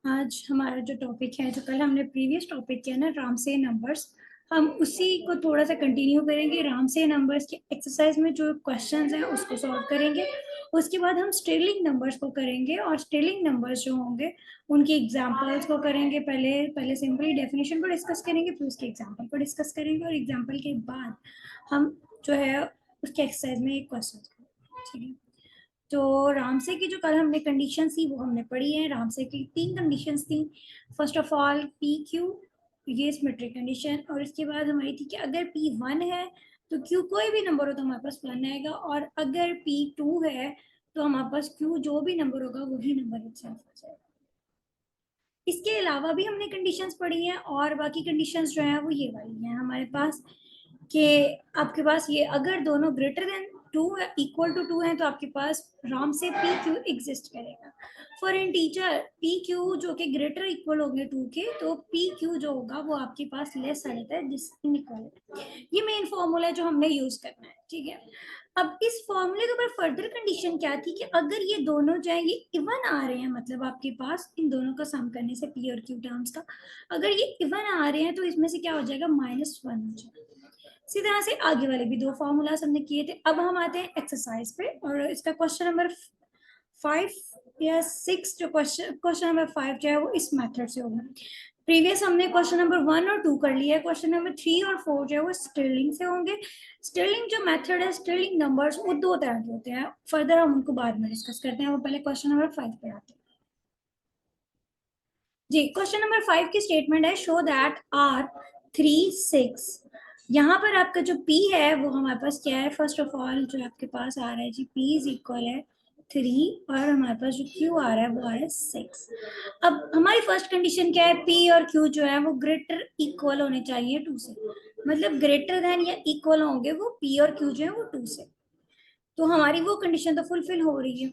आज हमारा जो टॉपिक है, जो कल हमने प्रीवियस टॉपिक किया ना, रामसे नंबर्स, हम उसी को थोड़ा सा कंटिन्यू करेंगे। रामसे नंबर्स की एक्सरसाइज में जो क्वेश्चंस हैं उसको सॉल्व करेंगे। उसके बाद हम स्टेलिंग नंबर्स को करेंगे, और स्टेलिंग नंबर्स जो होंगे उनकी एग्जांपल्स को करेंगे। पहले पहले सिंपली डेफिनेशन को डिस्कस करेंगे, फिर उसके एग्जांपल को डिस्कस करेंगे, और एग्जांपल के बाद हम जो है उसके एक्सरसाइज में एक क्वेश्चन करेंगे। ठीक है, तो रामसे की जो कल हमने कंडीशन थी वो हमने पढ़ी है। रामसे की 3 कंडीशंस थी। First of all P Q, ये सिमेट्रिक कंडीशन, और इसके बाद हमारी थी कि अगर पी 1 है तो क्यू कोई भी नंबर हो तो हमारे पास 1 आएगा, और अगर पी 2 है तो हमारे पास क्यू जो भी नंबर होगा वही नंबर इट्सेल्फ आ जाएगा। इसके अलावा भी हमने कंडीशंस पढ़ी हैं, और बाकी कंडीशंस जो है वो ये वाली हैं हमारे पास, कि आपके पास ये अगर दोनों ग्रेटर देन 2 इक्वल टू 2 है तो आपके पास राम से पी क्यू एग्जिस्ट करेगा। For in teacher P Q जो कि ग्रेटर इक्वल होंगे 2 के, तो पी क्यू जो होगा वो आपके पास लेस आ जाता है, जिस इनइक्वालिटी। ये मेन फॉर्मूला है जो हमने यूज करना है। ठीक है, अब इस फॉर्मूले के ऊपर फर्दर कंडीशन क्या थी कि अगर ये दोनों जो है ये इवन आ रहे हैं, मतलब आपके पास इन दोनों का सम करने से पी और क्यू टर्म्स का अगर ये इवन आ रहे हैं तो इसमें से क्या हो जाएगा, -1 हो जाएगा। इसी तरह से आगे वाले भी 2 फॉर्मूलाज हमने किए थे। अब हम आते हैं एक्सरसाइज पे, और इसका क्वेश्चन नंबर 5 या 6, जो क्वेश्चन नंबर 5 जो है वो इस मेथड से होगा। प्रीवियस हमने क्वेश्चन नंबर 1 और 2 कर लिया है। क्वेश्चन नंबर 3 और 4 जो है वो स्टेलिंग से होंगे। स्टेलिंग जो मेथड है, स्टेलिंग नंबर्स वो 2 तरह के होते हैं। फर्दर हम उनको बाद में डिस्कस करते हैं, वो पहले क्वेश्चन नंबर 5 पे आते हैं। जी, क्वेश्चन नंबर 5 की स्टेटमेंट है, शो दैट आर 3 6। यहाँ पर आपका जो P है वो हमारे पास क्या है, फर्स्ट ऑफ ऑल जो आपके पास आ रहा है जी, P इज इक्वल है 3, और हमारे पास जो Q आ रहा है वो आ रहा है 6। अब हमारी फर्स्ट कंडीशन क्या है, P और Q जो है वो ग्रेटर इक्वल होने चाहिए 2 से, मतलब ग्रेटर देन या इक्वल होंगे वो P और Q जो है वो 2 से। तो हमारी वो कंडीशन तो फुलफिल हो रही है।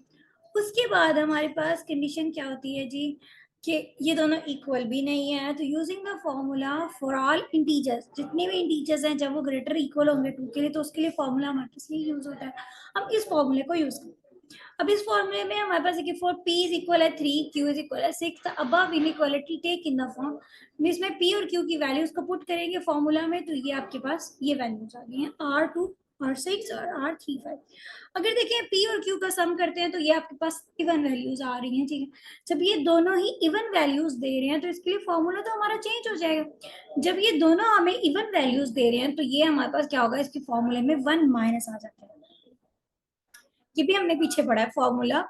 उसके बाद हमारे पास कंडीशन क्या होती है जी, कि ये दोनों इक्वल भी नहीं है, तो using the formula for all integers, जितने भी इंटीजर्स हैं जब वो ग्रेटर इक्वल होंगे 2 के लिए, तो उसके लिए फॉर्मूला हमारे पास ये यूज होता है। हम इस फॉर्मूले को यूज करते हैं। अब इस फॉर्मूले में हमारे पास है फॉर P इज इक्वल है 3, Q इज इक्वल है 6, the above inequality take in the form. इसमें P और Q की वैल्यूज को पुट करेंगे फॉर्मूला में, तो ये आपके पास ये वैल्यूज आ गई हैं, R2 R6 और R35। अगर देखें P और Q का सम करते हैं तो ये आपके पास इवन वैल्यूज आ रही हैं। ठीक है, जब ये दोनों ही इवन वैल्यूज दे रहे हैं तो इसके लिए फॉर्मूला तो हमारा चेंज हो जाएगा। जब ये दोनों हमें इवन वैल्यूज दे रहे हैं तो ये हमारे पास क्या होगा, इसके फॉर्मूले में 1 माइनस आ जाता है। ये भी हमने पीछे पढ़ा है फॉर्मूला,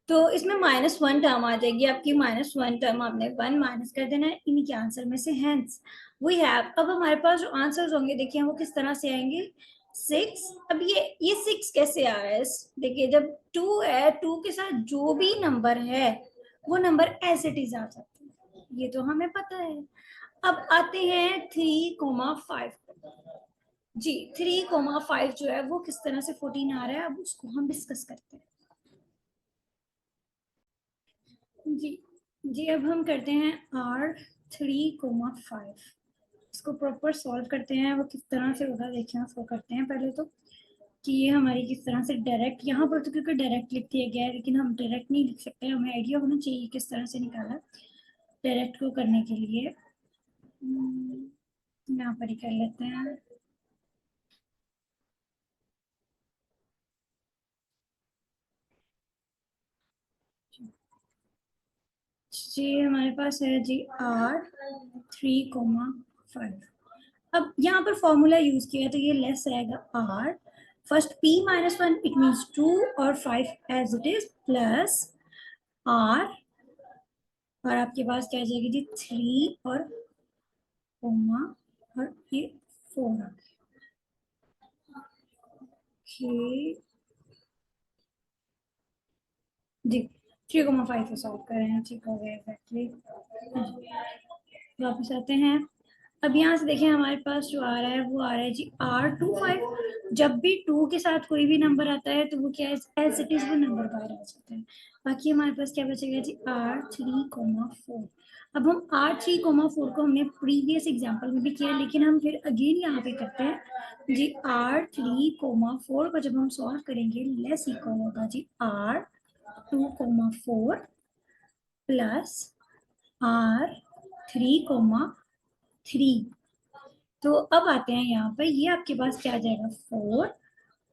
तो इसमें -1 टर्म आ जाएगी आपकी। -1 टर्म आपने 1 माइनस कर देना है इन्हीं के आंसर में से, हेंस वी हैव। अब हमारे पास जो आंसर्स होंगे देखिए वो किस तरह से आएंगे, 6। अब ये 6 कैसे आ रहा है, देखिए जब 2 है, 2 के साथ जो भी नंबर है वो नंबर एज इट इज आ जाता है, ये तो हमें पता है। अब आते हैं 3,5 जी। 3,5 जो है वो किस तरह से 14 आ रहा है, अब उसको हम डिस्कस करते हैं। जी जी, अब हम करते हैं R3,5, इसको प्रॉपर सॉल्व करते हैं। वो किस तरह से होगा देखिए, उसको करते हैं पहले तो, कि ये हमारी किस तरह से डायरेक्ट, यहाँ पर तो क्योंकि डायरेक्ट लिख दिया गया है, लेकिन हम डायरेक्ट नहीं लिख सकते, हमें आइडिया होना चाहिए किस तरह से निकाला। डायरेक्ट को करने के लिए यहाँ पर ही कर लेते हैं। जी, हमारे पास है जी R3,5। अब यहाँ पर फॉर्मूला यूज किया तो ये लेस आएगा R, first P-1 it means 2 और 5 as it is, plus R, और आपके पास क्या आ जाएगी जी 3 और कोमा, और ये 4 आ गया जी। 3,5 को सॉल्व कर रहे हैं, ठीक हो गया एग्जैक्टली। वापस आते हैं। अब यहाँ से देखें हमारे पास जो आ रहा है वो आ रहा है जी R25। जब भी 2 के साथ कोई भी नंबर आता है तो वो क्या है, एज इट इज वो नंबर बाहर आ जाता है। बाकी हमारे पास क्या बचेगा जी R3,4। अब हम R3,4 को हमने प्रीवियस एग्जाम्पल में भी किया, लेकिन हम फिर अगेन यहाँ पे करते हैं जी। R3,4 को जब हम सॉल्व करेंगे, लेस इक्वल होगा जी R2,4 प्लस R3, तो अब आते हैं यहाँ पर, ये आपके पास क्या आ जाएगा 4,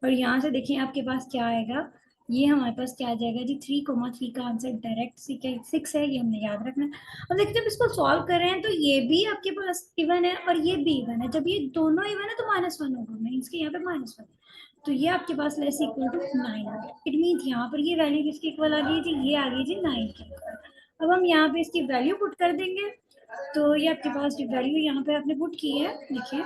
और यहाँ से देखिए आपके पास क्या आएगा, ये हमारे पास क्या आ जाएगा जी 3, 3 का आंसर डायरेक्ट 6 है, ये हमने याद रखना है। अब देखिए जब इसको सॉल्व कर रहे हैं तो ये भी आपके पास इवन है और ये भी इवन है, जब ये दोनों इवन है तो -1 होगा, मीन्स के यहाँ पे -1, तो ये आपके पास लेस इक्वल टू 9 आ गया। इट मीन यहाँ पर ये वैल्यू किसकी इक्वल आ गई जी, ये आ गई जी 9 की इक्वल। अब हम यहाँ पे इसकी वैल्यू पुट कर देंगे, तो ये आपके पास जो वैल्यू यहाँ पे आपने पुट की है, देखिए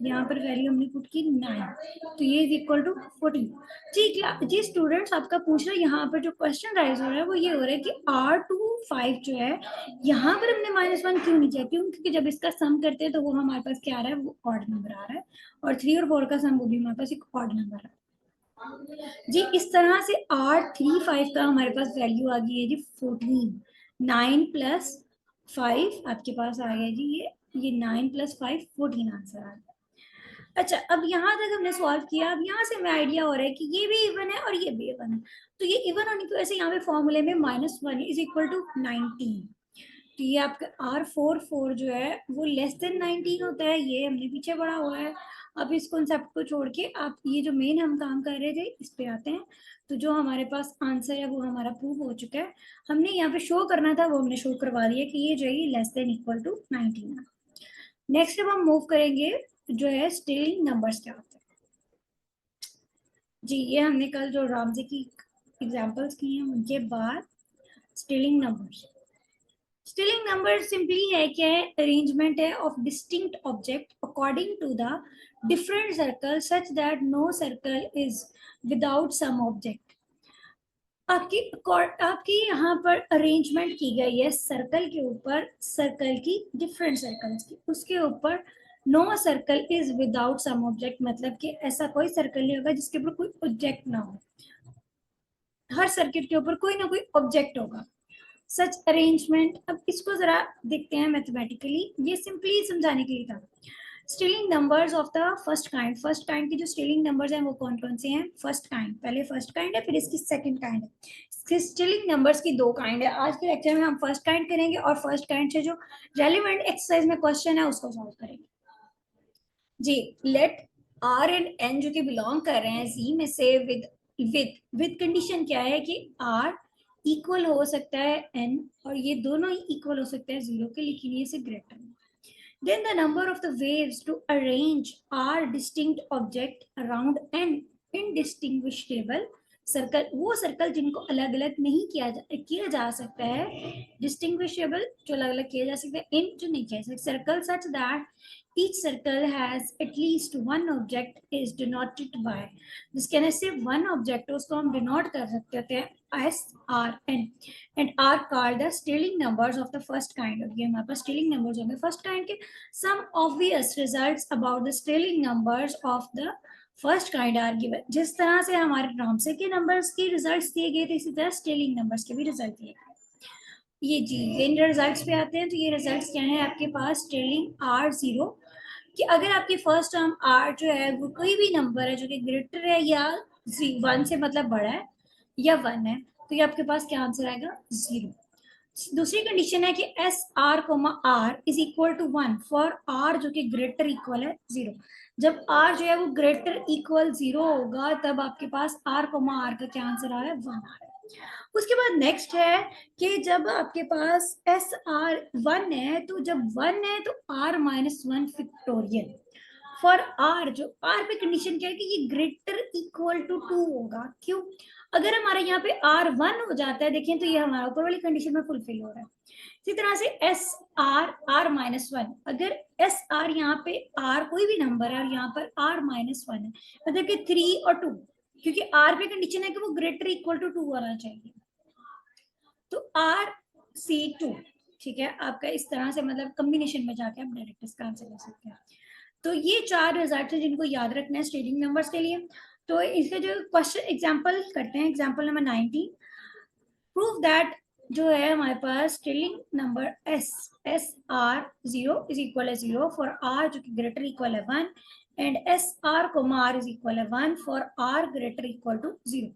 यहाँ पर वैल्यू हमने पुट की 9, तो ये इज इक्वल टू 14। ठीक है जी स्टूडेंट्स, आपका पूछ रहा है यहाँ पर जो क्वेश्चन राइज हो रहा है वो ये हो रहा है कि R2 5 जो है यहाँ पर हमने -1 क्यों नहीं किया, क्यों, क्योंकि जब इसका सम करते हैं तो वो हमारे पास क्या आ रहा है, वो ऑड नंबर आ रहा है, और 3 और 4 का सम वो भी हमारे पास एक ऑड नंबर है जी। इस तरह से R3 5 का हमारे पास वैल्यू आ गई है जी 14। 9 प्लस 5 आपके पास आ गया जी, ये 9 प्लस 5 14 आंसर आ गया। अच्छा, अब यहाँ तक हमने सॉल्व किया, अब यहाँ से हमें आइडिया हो रहा है कि ये भी इवन है और ये भी इवन है, तो ये इवन होने की वजह से यहाँ पे फॉर्मूले में -1 इज इक्वल टू 19, तो ये आपका R4 जो है वो लेस देन 19 होता है, ये हमने पीछे पढ़ा हुआ है। अब इस कॉन्सेप्ट को छोड़ के आप ये जो मेन हम काम कर रहे थे इस पे आते हैं, तो जो हमारे पास आंसर है वो हमारा प्रूव हो चुका है, हमने यहाँ पे शो करना था वो हमने शो करवा दिया कि ये जो है लेस देन इक्वल टू 19 है। नेक्स्ट अब हम मूव करेंगे जो है स्टेलिंग नंबर्स क्या होते हैं जी, ये हमने कल जो रामजी की एग्जांपल्स की हैं उनके बाद Stirling numbers. Stirling number simply है क्या है, अरेंजमेंट है of distinct object according to the different circle such that no circle is without some object. आपकी यहाँ पर अरेंजमेंट की गई है सर्कल के ऊपर, सर्कल की डिफरेंट सर्कल्स की, उसके ऊपर no circle is without some object, मतलब कि ऐसा कोई सर्कल नहीं होगा जिसके ऊपर कोई ऑब्जेक्ट ना हो, हर सर्किट के ऊपर कोई ना कोई ऑब्जेक्ट होगा। सच अरेंजमेंट, अब इसको जरा देखते हैं मैथमेटिकली, ये सिंपली समझाने के लिए था। Stirling numbers of the first kind की जो स्टेलिंग नंबर्स हैं वो कौन कौन से हैं, फर्स्ट काइंड, पहले फर्स्ट काइंड है फिर इसकी सेकंड काइंड है। स्टेलिंग नंबर्स की 2 काइंड है, आज के लेक्चर में हम फर्स्ट काइंड करेंगे और फर्स्ट काइंड से जो रेलिवेंट एक्सरसाइज में क्वेश्चन है उसको सॉल्व करेंगे जी। लेट R एंड N जो कि बिलोंग कर रहे हैं Z में से विद कंडीशन क्या है कि R इक्वल हो सकता है N और ये दोनों ही इक्वल हो सकता है 0 के, लेकिन ये से ग्रेटर है। Then the number of the ways to arrange R distinct object around an indistinguishable circle, वो सर्कल जिनको अलग अलग नहीं किया जा सकता है, डिस्टिंग्विशेबल जो अलग अलग किया जा सकता है, इन जो नहीं किया जा सकता, circle such that each circle has at least one object is denoted by, जिसके अंदर सिर्फ वन ऑब्जेक्ट है उसको हम डिनोट कर सकते हैं S R N and are called the Stirling numbers of the first kind। ये हमारे पास Stirling numbers होंगे फर्स्ट काइंड के। some obvious results about the Stirling numbers of the first kind are given, जिस तरह से हमारे रामसे के numbers के रिजल्ट्स दिए गए थे इसी तरह स्टेलिंग नंबर्स के भी रिजल्ट दिए गए। ये जी इन रिजल्ट्स पे आते हैं, तो ये रिजल्ट्स क्या है आपके पास, स्टेलिंग R0 कि अगर आपकी फर्स्ट टर्म R जो है वो कोई भी नंबर है जो कि ग्रेटर है या 1 से मतलब बड़ा है या 1 है, तो ये आपके पास क्या आंसर आएगा 0। दूसरी कंडीशन है कि S R comma R is equal to 1 for R जो कि ग्रेटर इक्वल है 0। जब आर जो है वो ग्रेटर इक्वल 0 होगा तब आपके पास आर कोमा आर का क्या आंसर आ रहा है 1 आ रहा है। उसके बाद नेक्स्ट है कि जब आपके पास एस आर 1 है, तो जब 1 है तो आर -1 फैक्टोरियल फॉर आर, जो आर पे कंडीशन क्या है कि ये ग्रेटर इक्वल टू 2 होगा। क्यों, अगर हमारा यहाँ पे R1 हो जाता है, देखें तो ये हमारा ऊपर वाली कंडीशन में फुलफिल हो रहा है। इसी तरह से एस आर R-1, अगर एस आर यहाँ पे R कोई भी नंबर है और यहाँ पर R-1 है, मतलब कि 3 और 2, क्योंकि R पे कंडीशन है कि वो ग्रेटर इक्वल टू 2 होना चाहिए, तो RC2, ठीक है, आपका इस तरह से मतलब कॉम्बिनेशन में जाके आप डायरेक्ट इसका आंसर ले सकते हैं। तो ये 4 रिजल्ट है जिनको याद रखना है स्टेलिंग नंबर्स के लिए। तो इसके जो क्वेश्चन एग्जांपल करते हैं, एग्जांपल नंबर 19, प्रूव दैट जो है हमारे पास Stirling number S R 0 is equal है 0 फॉर आर जो कि ग्रेटर इक्वल है 1 and S R comma R is equal है 1 for R greater equal to 0।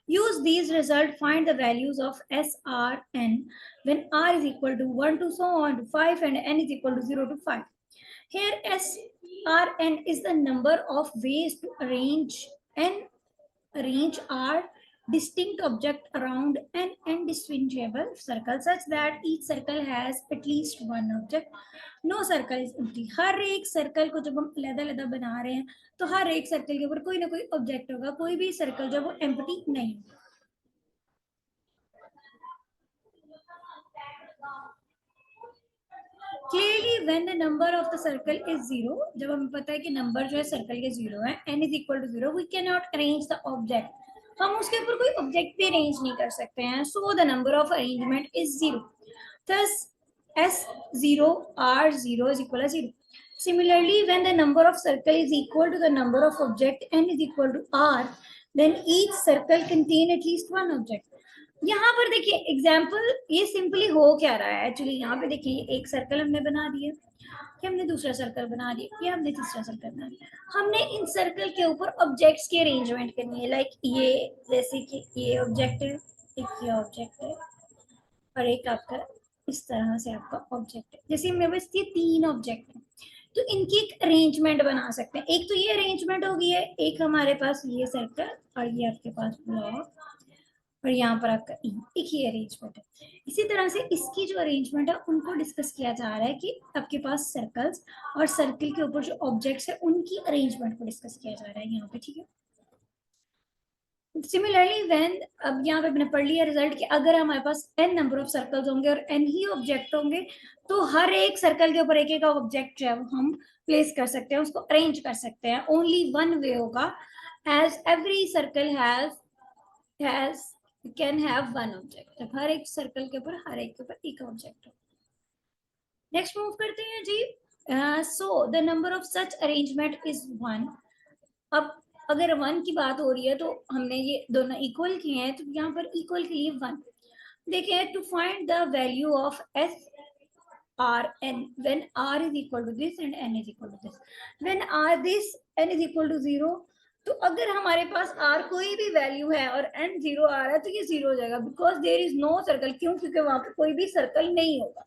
Use these results, find the values of S, R, N when R is equal to 1 to so on to 5 and N is equal to 0 to 5. Here S, R, N is the number of ways to arrange R distinct object around an indistinguishable circle such that each circle has at least one object. No circle is empty. हर एक circle को जब हम अलग-अलग बना रहे हैं तो हर एक सर्कल के ऊपर कोई ना कोई ऑब्जेक्ट होगा, कोई भी सर्कल जो वो एम्प्टी नहीं होगा. Clearly, when the number of the circle is 0, जब हमें पता है कि नंबर जो है सर्कल के 0 है, n is equal to 0, we cannot arrange the object. हम उसके ऊपर कोई ऑब्जेक्ट भी अरेंज नहीं कर सकते हैं. So the number of arrangement is 0. Thus S0 R0 is equal to 0. Similarly, when the number of circle is equal to the number of object n is equal to R, then each circle contain at least one object. यहाँ पर देखिए example ये simply हो क्या रहा है. Actually यहाँ पे देखिए एक सर्कल हमने बना दिया, कि हमने दूसरा सर्कल बना दिया, कि हमने तीसरा सर्कल बना दिया. हमने इन सर्कल के ऊपर ऑब्जेक्ट्स की अरेंजमेंट करनी है. लाइक ये जैसे कि ये ऑब्जेक्ट है, एक ये ऑब्जेक्ट है और एक आपका इस तरह से आपका ऑब्जेक्ट है. जैसे मेरे पास ये 3 ऑब्जेक्ट है तो इनकी एक अरेंजमेंट बना सकते हैं. एक तो ये अरेंजमेंट होगी है, एक हमारे पास ये सर्कल और ये आपके पास ब्लॉक और यहाँ पर आपका एक ही अरेंजमेंट है. इसी तरह से इसकी जो अरेंजमेंट है उनको डिस्कस किया जा रहा है कि आपके पास सर्कल्स और सर्कल के ऊपर जो ऑब्जेक्ट्स है उनकी अरेंजमेंट को डिस्कस किया जा रहा है यहाँ पे. ठीक है. सिमिलरली व्हेन, अब यहाँ पे मैंने पढ़ लिया रिजल्ट कि अगर हमारे पास n नंबर ऑफ सर्कल्स होंगे और n ही ऑब्जेक्ट होंगे तो हर एक सर्कल के ऊपर एक एक ऑब्जेक्ट जो है वो हम प्लेस कर सकते हैं, उसको अरेंज कर सकते हैं. ओनली वन वे होगा, as every circle has can have one object. जब हर एक सर्कल के ऊपर हर एक के ऊपर एक ऑब्जेक्ट हो. नेक्स्ट मूव करते हैं जी. So the number of such arrangement is 1. अब अगर 1 की बात हो रही है तो हमने ये दोनों इक्वल किए हैं तो यहाँ पर इक्वल के लिए 1. देखिए, to find the value of S R N when R is equal to this and N is equal to this, when R this N is equal to 0, तो अगर हमारे पास r कोई भी वैल्यू है और n 0 आ रहा है तो ये 0 हो जाएगा, because there is no circle. क्यों? क्योंकि वहां पर कोई भी सर्कल नहीं होगा.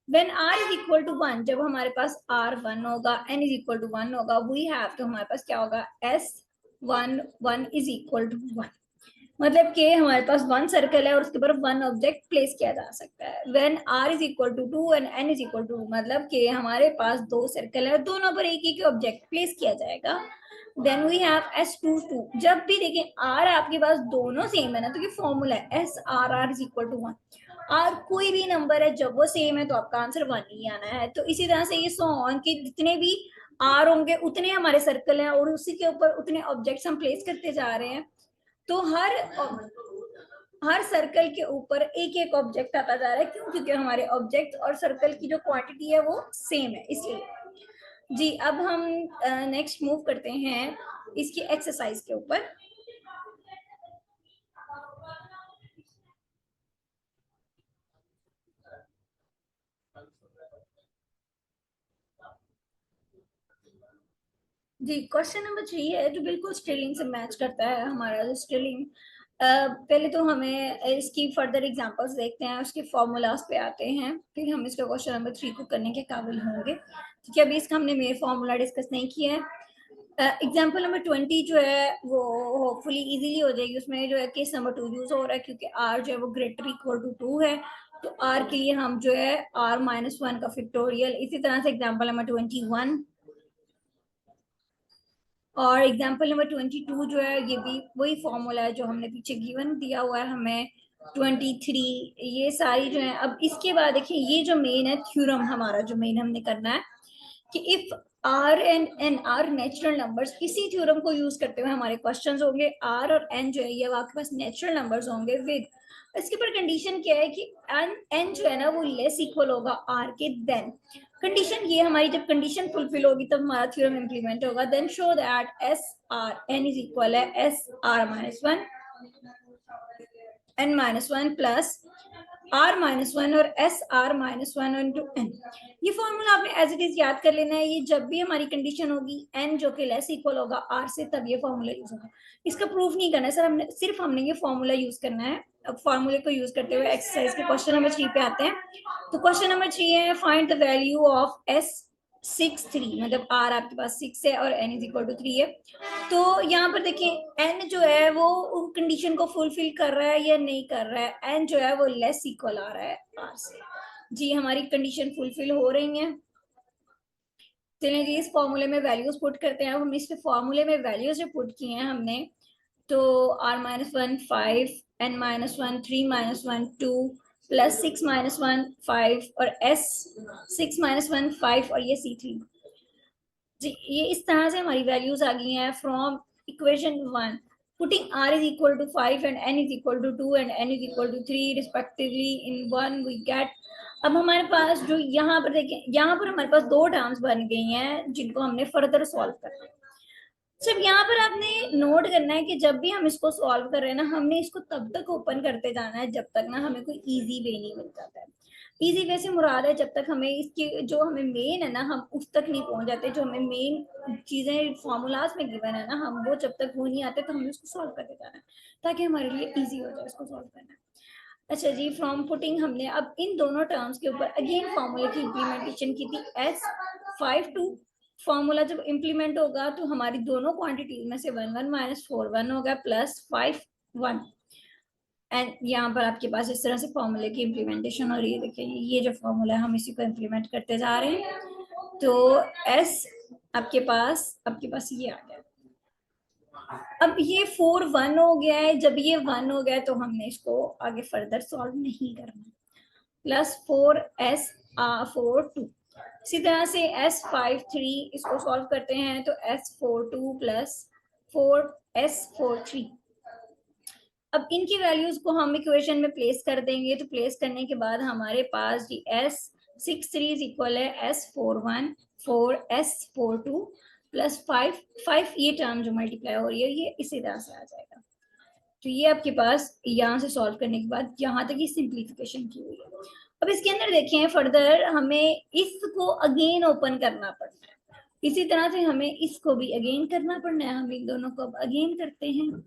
When r is equal to 1, जब हमारे पास r 1 होगा, n is equal to 1 होगा, we have, तो हमारे पास क्या होगा, s1 1 is equal to 1. मतलब कि हमारे पास 1 सर्कल है और उसके ऊपर 1 ऑब्जेक्ट प्लेस किया जा सकता है. When r is equal to 2 and n is equal to 2, मतलब कि हमारे पास 2 सर्कल है, दोनों पर एक एक ऑब्जेक्ट प्लेस किया जाएगा. Then we have S22. जब भी देखें r आपके पास दोनों सेम है ना, तो ये फॉर्मूला है SRR is equal to 1. r कोई भी नंबर है जब वो सेम है तो आपका आंसर 1 ही आना है. तो इसी तरह से ये सो ऑन कि जितने भी r होंगे उतने हमारे सर्कल हैं और उसी के ऊपर उतने ऑब्जेक्ट्स हम प्लेस करते जा रहे हैं. तो हर सर्कल के ऊपर एक एक ऑब्जेक्ट आता जा रहा है. क्यों? क्योंकि हमारे ऑब्जेक्ट और सर्कल की जो क्वांटिटी है वो सेम है, इसलिए. जी, अब हम नेक्स्ट मूव करते हैं इसकी एक्सरसाइज के ऊपर. जी, क्वेश्चन नंबर 3 है जो बिल्कुल स्ट्रिलिंग से मैच करता है. हमारा स्ट्रिलिंग, पहले तो हमें इसकी फर्दर एग्जांपल्स देखते हैं, उसके फॉर्मूलाज पे आते हैं, फिर हम इसका क्वेश्चन नंबर 3 को करने के काबिल होंगे. क्योंकि अभी इसका हमने मेन फॉर्मूला डिस्कस नहीं किया है. एग्जाम्पल नंबर 20 जो है वो होपफुली इजीली हो जाएगी. उसमें जो है केस नंबर 2 यूज हो रहा है क्योंकि r जो है वो ग्रेटर इक्वल टू 2 है, तो r के लिए हम जो है r-1 का फैक्टोरियल. इसी तरह से एग्जाम्पल नंबर 21 और एग्जाम्पल नंबर 22 जो है ये भी वही फॉर्मूला है जो हमने पीछे गिवन दिया हुआ है हमें. 23 ये सारी जो है. अब इसके बाद देखिए ये जो मेन है थ्योरम, हमारा जो मेन हमने करना है कि if r and n are natural numbers, इसी थ्योरम को यूज करते हुए हमारे क्वेश्चंस होंगे. r और n जो है ये आपके पास नेचुरल नंबर्स होंगे विद, इसके ऊपर कंडीशन क्या है कि n जो है ना वो लेस इक्वल होगा r के. देन कंडीशन ये हमारी जब कंडीशन फुलफिल होगी तब हमारा थ्योरम इंप्लीमेंट होगा. Then show that S R N is equal है S R -1 n -1 plus r-1 और SR-1 इंटू n। ये फॉर्मूला आपने एज इट इज याद कर लेना है। ये जब भी हमारी कंडीशन होगी n जो कि लेस इक्वल होगा r से, तब ये फॉर्मूला यूज होगा। इसका प्रूफ नहीं करना है सर, हमने सिर्फ ये फॉर्मूला यूज करना है। अब फॉर्मूले को यूज करते हुए एक्सरसाइज के क्वेश्चन नंबर 3 पे आते हैं। तो क्वेश्चन नंबर 3 है, find the value of S6 3, मतलब r आपके पास 6 है और n इज इक्वल टू 3 है। तो यहाँ पर देखिए n जो है वो कंडीशन को फुलफिल कर रहा है या नहीं कर रहा है। n जो है वो लेस इक्वल आ रहा है r से। जी हमारी कंडीशन फुलफिल हो रही है। चलिए जी इस फॉर्मूले में वैल्यूज पुट करते हैं। अब हम इस फॉर्मूले में वैल्यूज जो पुट किए हैं हमने, तो r-1 5, n-1 3-1 2 प्लस 6-1 5 और S6-1 5 और ये C3। जी ये इस तरह से हमारी वैल्यूज आ गई हैं from equation 1। Putting r is equal to 5 and n is equal to 2 and n is equal to 3 respectively in 1 we get। अब हमारे पास जो यहाँ पर देखें, यहाँ पर हमारे पास दो टर्म्स बन गई हैं जिनको हमने फर्दर सॉल्व करना है। सिर्फ यहाँ पर आपने नोट करना है कि जब भी हम इसको सॉल्व कर रहे हैं ना, हमने इसको तब तक ओपन करते जाना है जब तक ना हमें कोई इजी वे नहीं मिल जाता है। इजी वे से मुराद है जब तक हमें इसकी जो हमें मेन है ना, हम उस तक नहीं पहुंच जाते। जो हमें मेन चीजें फॉर्मूलाज में गिवन है ना, हम वो जब तक वो नहीं आते तो हमें उसको सॉल्व करते जाना है ताकि हमारे लिए इजी हो जाए इसको सॉल्व करना। अच्छा जी, फ्रॉम पुटिंग हमने अब इन दोनों टर्म्स के ऊपर अगेन फॉर्मूले की इम्प्लीमेंटेशन की थी। S5 2 फॉर्मूला जब इम्प्लीमेंट होगा तो हमारी दोनों क्वांटिटीज में से 1 1 माइनस 4 1 होगा प्लस 5 1। एंड यहाँ पर आपके पास इस तरह से फॉर्मूले की इम्प्लीमेंटेशन हो रही है। देखिए ये जो फॉर्मूला है हम इसी को इम्प्लीमेंट करते जा रहे हैं। तो S आपके पास ये आ गया। अब ये 4 1 हो गया है। जब ये 1 हो गया तो हमने इसको आगे फर्दर सॉल्व नहीं करना। प्लस 4 2 इसी तरह से S5 3 इसको सॉल्व करते हैं तो S4 2 प्लस 4 S4 3। अब इनकी वैल्यूज को हम इक्वेशन में प्लेस कर देंगे। तो प्लेस करने के बाद हमारे पास जी S6 3 इज इक्वल है S4 1 4 S4 2 प्लस 5 ये टर्म जो मल्टीप्लाई हो रही है ये इसी तरह से आ जाएगा। तो ये आपके पास यहाँ से सॉल्व करने के बाद यहाँ तक ही सिंप्लीफिकेशन की हुई है। अब इसके अंदर देखें फर्दर हमें इसको अगेन ओपन करना पड़ना है। इसी तरह से हमें इसको भी अगेन करना पड़ना है। हम इन दोनों को अब अगेन करते हैं।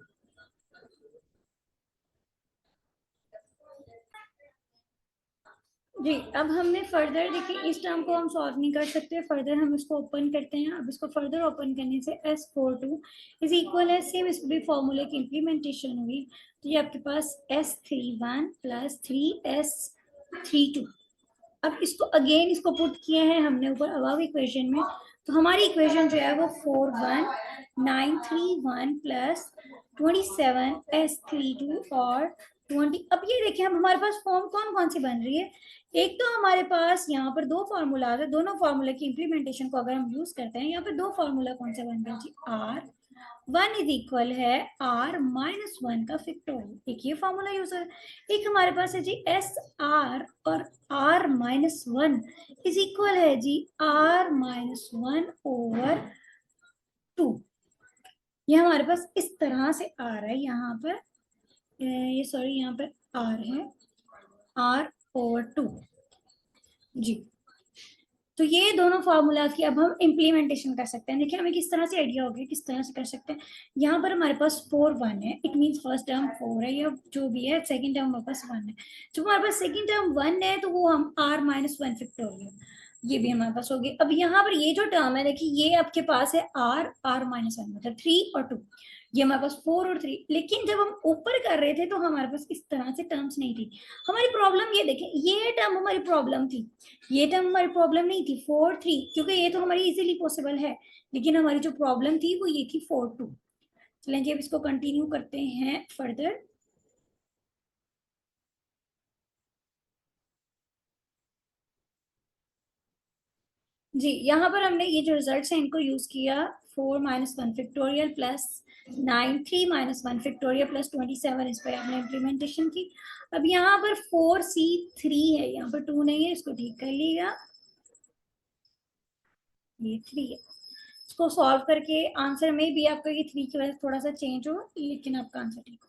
जी अब हमने फर्दर देखिए इस टर्म को हम सॉल्व नहीं कर सकते। फर्दर हम इसको ओपन करते हैं। अब इसको फर्दर ओपन करने से S4 2 इज इक्वल है, सेम इस भी फॉर्मूले की इम्प्लीमेंटेशन हुई तो ये आपके पास S3 1 प्लस 3S3 2। अब इसको अगेन इसको पुट किए हैं हमने ऊपर अबव इक्वेशन में। तो हमारी इक्वेशन जो है वो 4 1 9 3 1 प्लस 27 S3 2 और 20। अब ये देखें अब हमारे पास फॉर्म कौन कौन सी बन रही है। एक तो हमारे पास यहाँ पर दो फार्मूला है। दोनों फार्मूला की इम्प्लीमेंटेशन को अगर हम यूज करते हैं, यहाँ पर दो फार्मूला कौन से बन रहे हैं जी। R1 इज इक्वल है R-1 का फैक्टोरियल। एक ये फॉर्मूला यूज है। एक हमारे पास है जी SR और R-1 इज इक्वल है जी R-1/2। ये हमारे पास इस तरह से आ रहा है। यहाँ पर ये सॉरी यहाँ पर R है R/2 जी। तो ये दोनों फार्मूला की अब हम इम्प्लीमेंटेशन कर सकते हैं। देखिए हमें किस तरह से आइडिया हो गया किस तरह से कर सकते हैं। यहाँ पर हमारे पास 4 1 है। इट मींस फर्स्ट टर्म 4 है या जो भी है। सेकंड टर्म हमारे पास 1 है। जो हमारे पास सेकंड टर्म 1 है तो वो हम R-1 फैक्टोरियल ये भी हमारे पास होगी। अब यहाँ पर ये जो टर्म है देखिए ये आपके पास है R-1 मतलब 3 और 2। ये हमारे पास 4 और 3। लेकिन जब हम ऊपर कर रहे थे तो हमारे पास इस तरह से टर्म्स नहीं थी। हमारी प्रॉब्लम ये देखें, ये टर्म हमारी प्रॉब्लम थी। ये टर्म हमारी प्रॉब्लम नहीं थी 4 3, क्योंकि ये तो हमारी इजीली पॉसिबल है। लेकिन हमारी जो प्रॉब्लम थी वो ये थी 4 2। चलें जी अब इसको कंटिन्यू करते हैं फर्दर। जी यहाँ पर हमने ये जो रिजल्ट है इनको यूज किया। 4-1 फैक्टोरियल प्लस 9 3-1 फैक्टोरियल प्लस 27 इस पर आपने इम्प्लीमेंटेशन की। अब यहाँ पर 4C3 है, यहाँ पर 2 नहीं है, इसको ठीक कर लीजिएगा। ये 3 है। इसको सॉल्व करके आंसर में भी आपका ये 3 की वजह से थोड़ा सा चेंज हो, लेकिन आपका आंसर ठीक हो।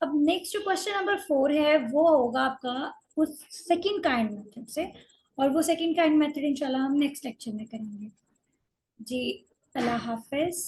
अब नेक्स्ट जो क्वेश्चन नंबर 4 है वो होगा आपका उस सेकंड काइंड मेथड से, और वो सेकंड काइंड मेथड इंशाल्लाह हम नेक्स्ट लेक्चर में करेंगे जी। अल्लाह हाफिज।